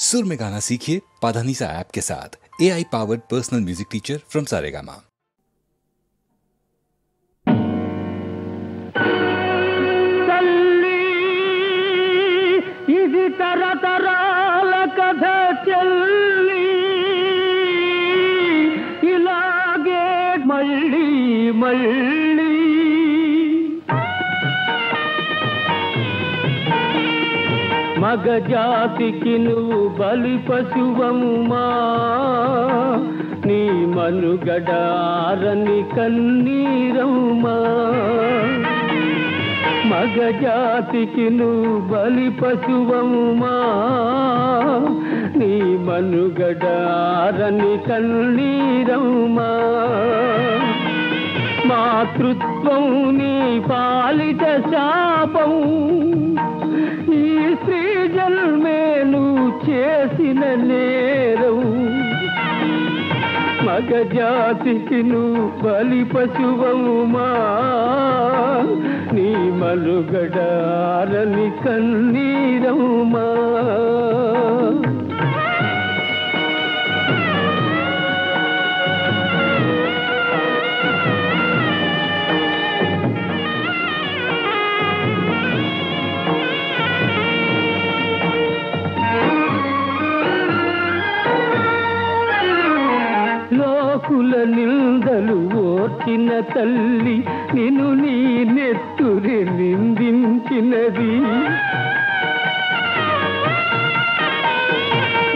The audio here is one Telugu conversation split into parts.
सुर में गाना सीखिए पाधानीसा ऐप के साथ। AI powered personal music teacher from Saregama. ఇది తరతరాల కథ చెల్లి ఇలాగే మళ్ళీ మళ్ళీ మగ జాతికి నువ్వు బలి పశువమ్మా నీ మనుగడ ఆరని కన్నీరమ్మా మగ జాతికి నువ్వు బలి పశువమ్మా నీ మనుగడ ఆరని కన్నీరమ్మా మాతృత్వం నీ పాలిట శాపం ఈ స్త్రీ జన్మే నువ్వు చేసిన నేరం మగ జాతికి నువ్వు బలి పశువమ్మా నీ మనుగడ ఆరని కన్నీరమ్మా లోకుల నిందలు ఓర్చిన తల్లి నిన్ను నీ నెత్తురి నిందించినది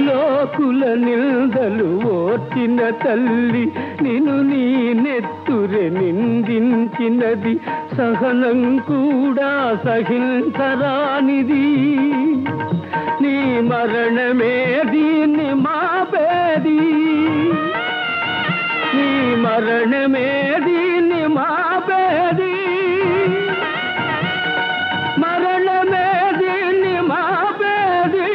లోకుల నిందలు ఓర్చిన తల్లి నిన్ను నీ నెత్తురి నిందించినది సహనం కూడా సహించరానిది నీ మరణమే దీన్ని మాపేది నీ మరణమే దీన్ని మాపేది మరణమే దీన్ని మాపేది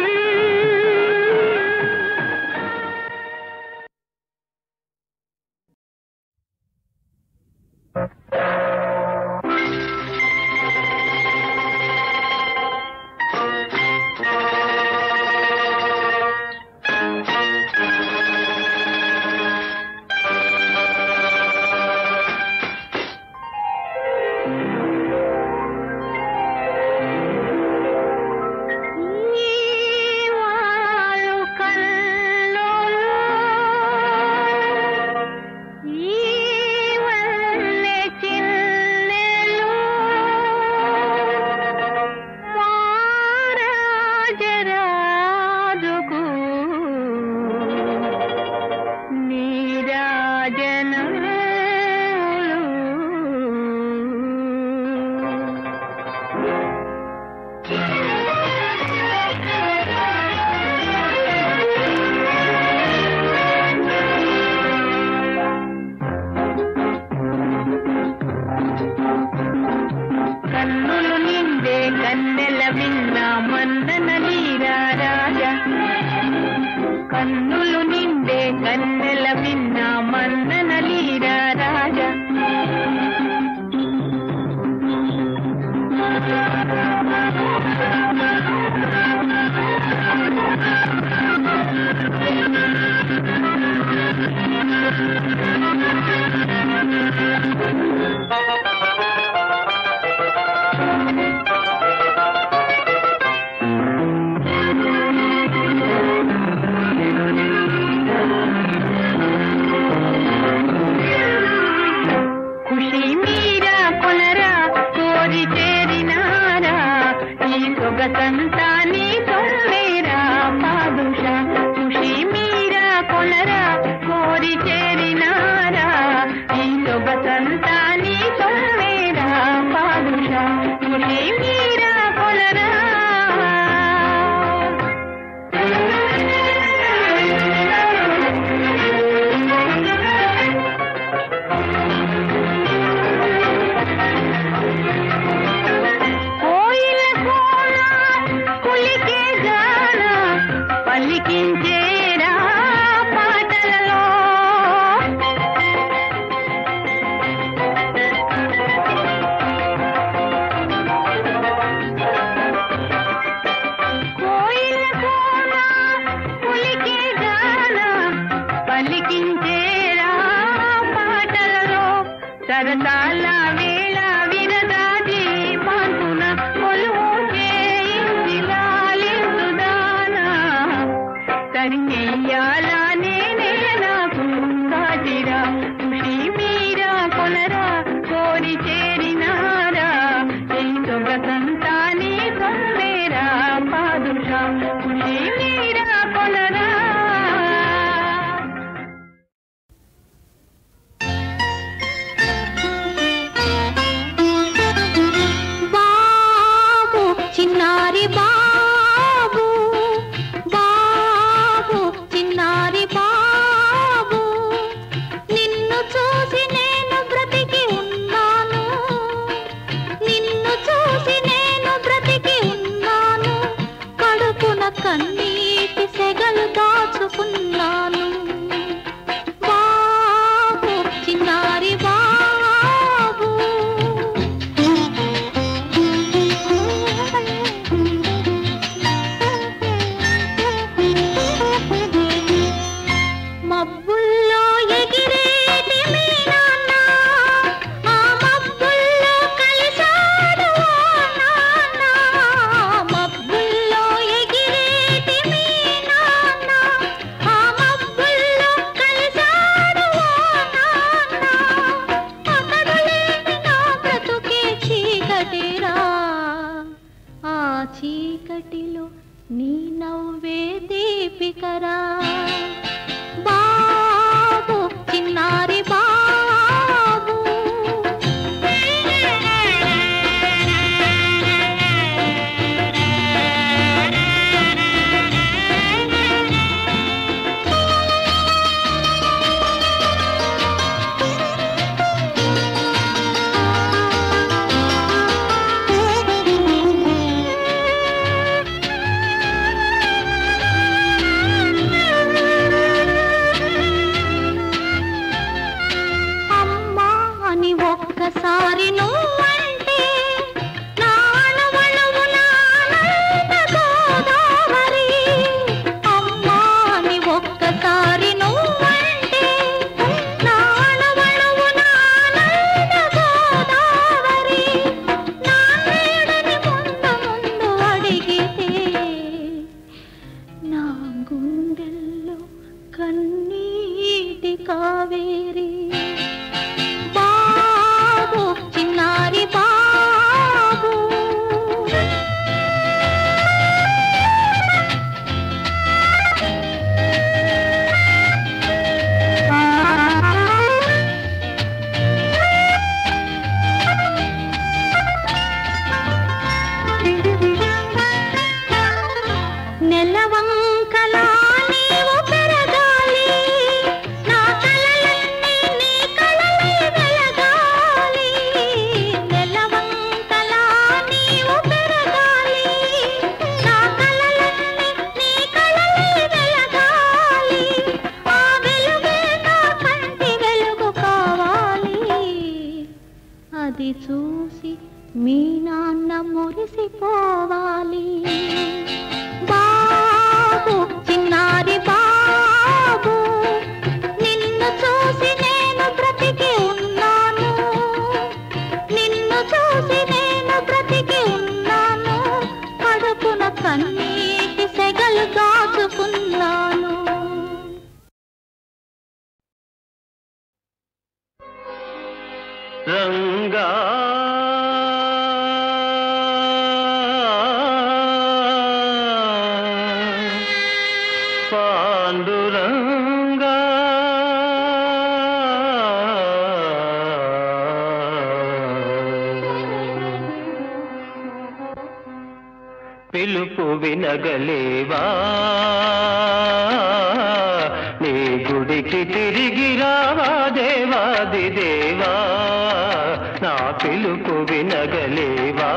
దరికెయ్యాలా నేనే నాకు కాటిరా ఖుషి మీరా కొనరా కోరి చేరినారా ఈ సొగసంతా నీ సొమ్మేరా పాదుషా ఖుషి మీరా కొనరా. చిన్నారి బాబు బాబు చిన్నారి బాబు నిన్ను చూసి నేను బ్రతికి ఉన్నాను నిన్ను చూసి నేను బ్రతికి ఉన్నాను కడుపున కన్నీటి సెగలు దాచుకున్నాను బాబు చిన్నారి బాబు. మబ్బుల్లో ఎగిరేటి మీ నాన్న ఆ మబ్బుల్లో కలిశాడు నాన్న మబ్బుల్లో ఎగిరేటి మీ నాన్న ఆ మబ్బుల్లో కలిశాడు నాన్న అతడు లేని నా బ్రతుకే చీకటిరా ఆ చీకటిలో నీ నవ్వే దీపికరా బాబు చిన్నారి బాబు. ఒక్కసారి నువ్వంటే నా అణువణువున ఆనంద గోదావరి అమ్మా అని ఒక్కసారి నువ్వంటే నా అణువణువున ఆనంద గోదావరి నా నీడని ముందు ముందు అడిగితే నా గుండెల్లో కన్నీటి కావేరి చిన్నారి బాబు. నెలవంకలా నీవు పెరగాలి నా కలలన్నీ నీ కలలై వెలగాలి నెలవంకలా నీవు పెరగాలి నా కలలన్నీ నీ కలలై వెలగాలి ఆ వెలుగే నా కంటి వెలుగు కావాలి అది చూసి మీ నాన్న మురిసిపోవాలి బాబు చిన్నారి బాబు నిన్ను చూసి నేను బ్రతికి ఉన్నాను నిన్ను చూసి నేను బ్రతికి ఉన్నాను కడుపున కన్నీటి సెగలు దాచుకున్నాను. రంగా పాండురంగా పిలుపు వినగలేవా నీ గుడికి తిరిగి రావా దేవాది దేవా నా పిలుపు వినగలేవా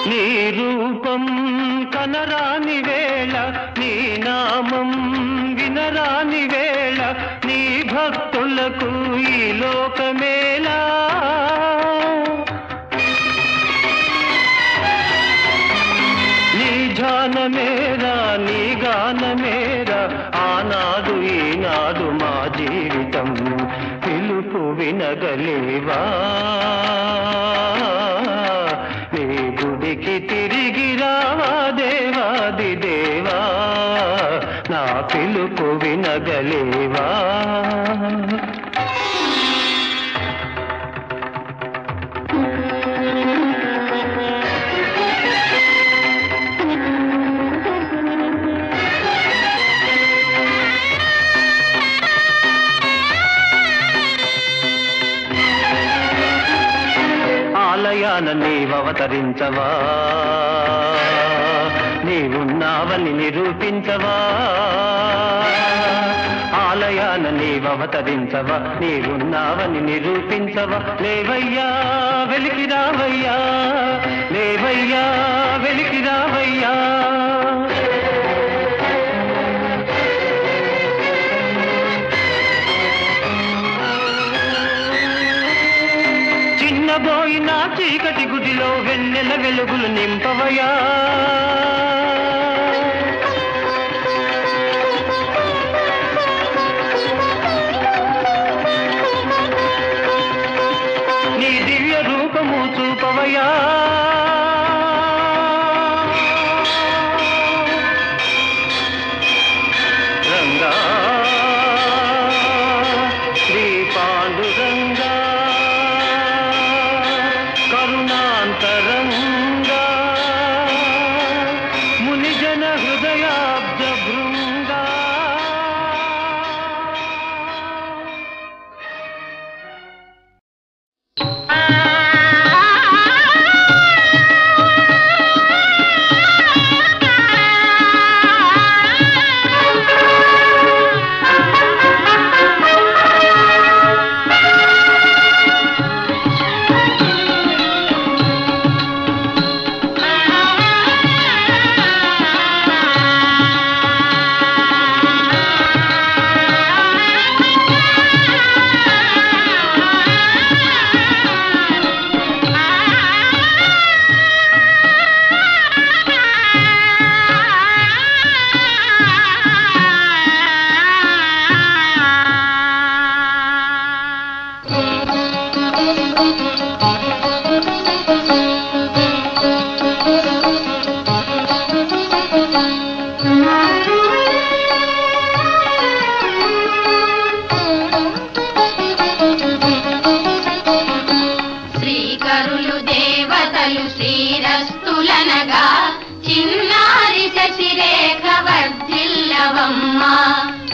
నీ రూపం కనరాని వేళ నీ నామం వినరాని వేళ నీ భక్తులకు ఈ లోకమేలా ధ్యానమేరా నీ గానమేరా ఆనాడు ఈనాడు మా జీవితం పిలుపు వినగలేవా నీ గుడికి తిరిగి రావా దేవాది దేవా నా పిలుపు వినగలేవా ఆలయాన నీవవతరించవా నీవున్నావని నిరూపించవా ఆలయాన నీవవతరించవా నీవున్నావని నిరూపించవా లేవయ్యా వెలికి రావయ్యా లేవయ్యా వెలికి రావయ్యా చిన్నబోయిన చీకటి గుడిలో వెన్నెల వెలుగులు నింపవయా నీ దివ్య రూపము చూపవయా రంగా శ్రీ పాండురంగా కరుణాంతరంగా మునిజన హృదయాబ్జ భృంగా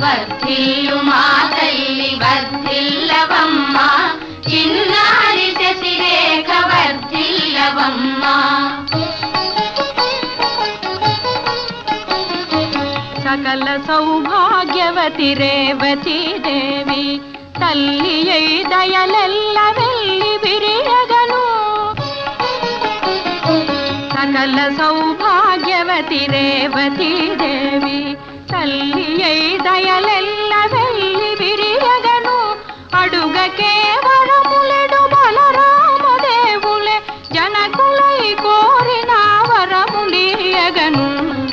వర్ధిల్లు మా తల్లి వర్ధిల్లవమ్మ చిన్నారి శశిరేఖ వర్ధిల్లవమ్మ సకల సౌభాగ్యవతి రేవతి దేవి తల్లియై దయలెల్ల వెళ్ళి విరియగను సకల సౌభాగ్యవతి రేవతి దేవి తల్లియై దయలెల్ల వెళ్ళి విరియగను అడుగకే వరములెడు బలరామదేవులే జనకులై కోరిన వరములియగను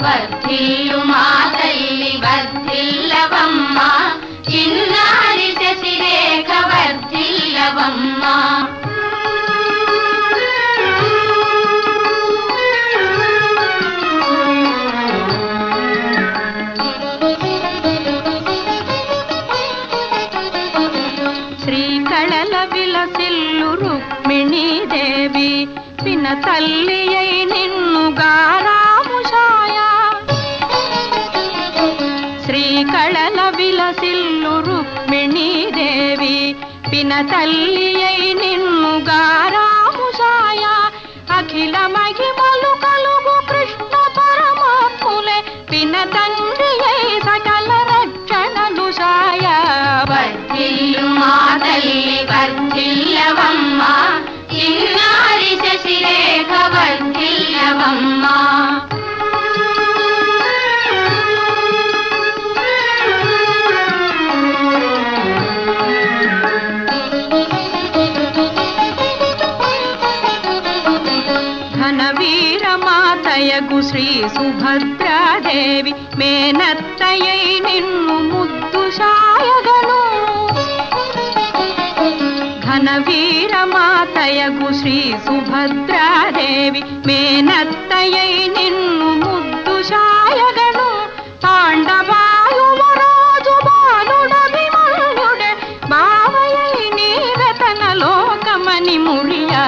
వర్ధిల్లు మా తల్లి వర్ధిల్లవమ్మ చిన్నారి శశిరేఖ వర్ధిల్లవమ్మ విలసిల్లు రుక్మిణీ దేవి పిన తల్లియై నిన్నుగా రాముషాయ శ్రీకళల విలసిల్లు రుక్మిణీ దేవి పిన తల్లియై నిన్నుగా రాముషాయ అఖిల మహిమలు కలుగు కృష్ణ పరమాత్ములే పిన తండ్రియై సకల రక్షణలు సాయ వర్ధిల్లు మా తల్లి వర్ధిల్లవమ్మ చిన్నారి శశిరేఖ వర్ధిల్లవమ్మ ఘనవీర మాత మాతయగు శ్రీ సుభద్రాదేవి మేనత్తయై నిన్ను ముద్దు సాయగను. ఘనవీర మాతయగు శ్రీ సుభద్రాదేవి మేనత్తయై నిన్ను ముద్దు సాయగను. పాండవాయువరాజు బాలుడభిమన్యుడే బావయై నీవెతన లోకమని మురియా.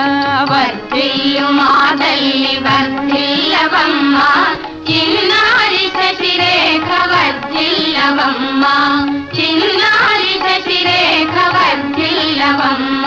వర్ధిల్లు మా తల్లి వర్ధిల్లవమ్మ, చిన్నారి శశిరేఖ వర్ధిల్లవమ్మ, చిన్నారి శశిరేఖ వర్ధిల్లవమ్మ.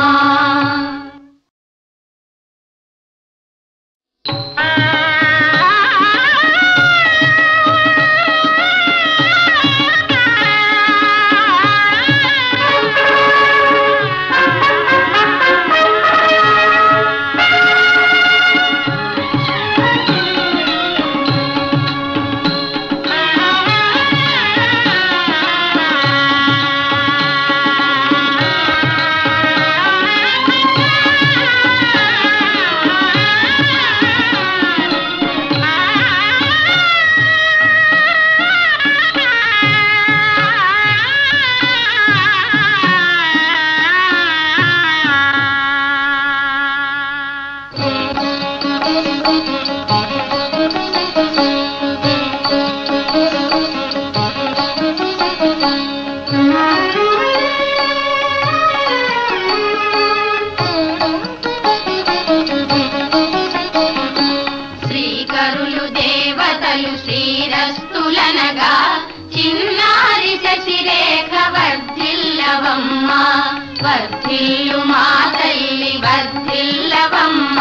శ్రీకరులు దేవతలు శ్రీరస్తులనగా చిన్నారి శశిరేఖ వర్ధిల్లవమ్మ, వర్ధిల్లు మా తల్లి వర్ధిల్లవమ్మ,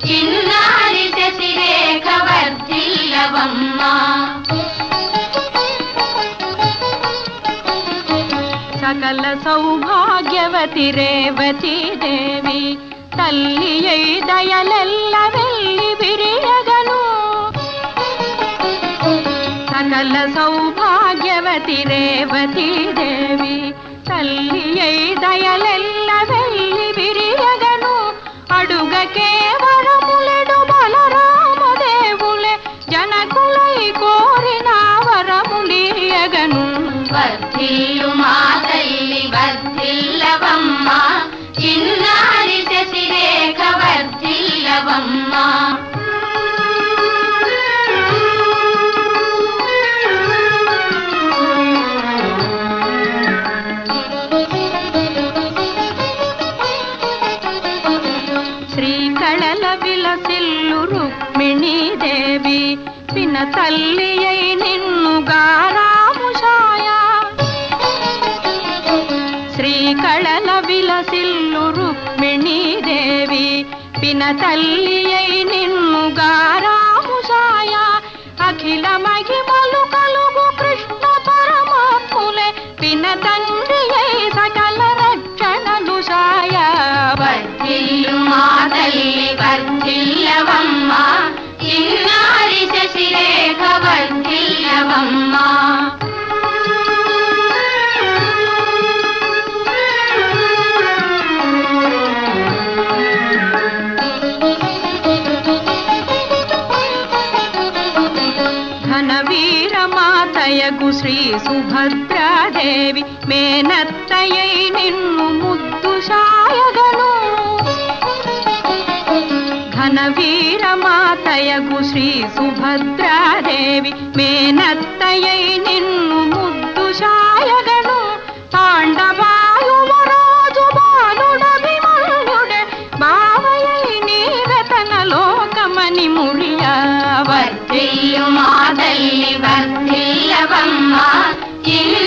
చిన్నారి శశిరేఖ వర్ధిల్లవమ్మ. సకల సౌభాగ్యవతి రేవతీ దేవి తల్లియై దయలెల్ల వెళ్ళి విరియగను. సకల సౌభాగ్యవతి రేవతీ దేవి తల్లియై దయలెల్ల వెళ్ళి విరియగను. అడుగకే వరములెడు బలరామదేవులే జనకులై కోరిన వరములీయగను. వర్ధిల్లు మా తల్లి వర్ధిల్లవమ్మ, చిన్నారి శశిరేఖ వర్ధిల్లవమ్మ. శ్రీకళల విలసిల్లు రుక్మిణీదేవి పిన తల్లియై నిన్ను గారాముషాయా. శ్రీకళల విలసిల్లు రుక్మిణీదేవి పిన తల్లియై నిన్ను గారాముషాయా. అఖిల మహిమలు కలుగు కృష్ణ పరమాత్ములే పిన తండ్రియై సకల రక్షణలు సాయా. వర్ధిల్లు మా తల్లి వర్ధిల్లవమ్మ, చిన్నారి శశిరేఖ వర్ధిల్లవమ్మ. ఘనవీర మాతయగు శ్రీ సుభద్రాదేవి మేనత్తయై నిన్ను ముద్దు సాయగను. ఘనవీర మాతయగు శ్రీ సుభద్రాదేవి మేనత్తయై నిన్ను ముద్దు సాయగను. పాండవాయువరాజు బాలుడభిమన్యుడే బావయై నీవెతన లోకమని మురియా. వర్ధిల్లు మా తల్లి వర్ధిల్లవమ్మ, చిన్న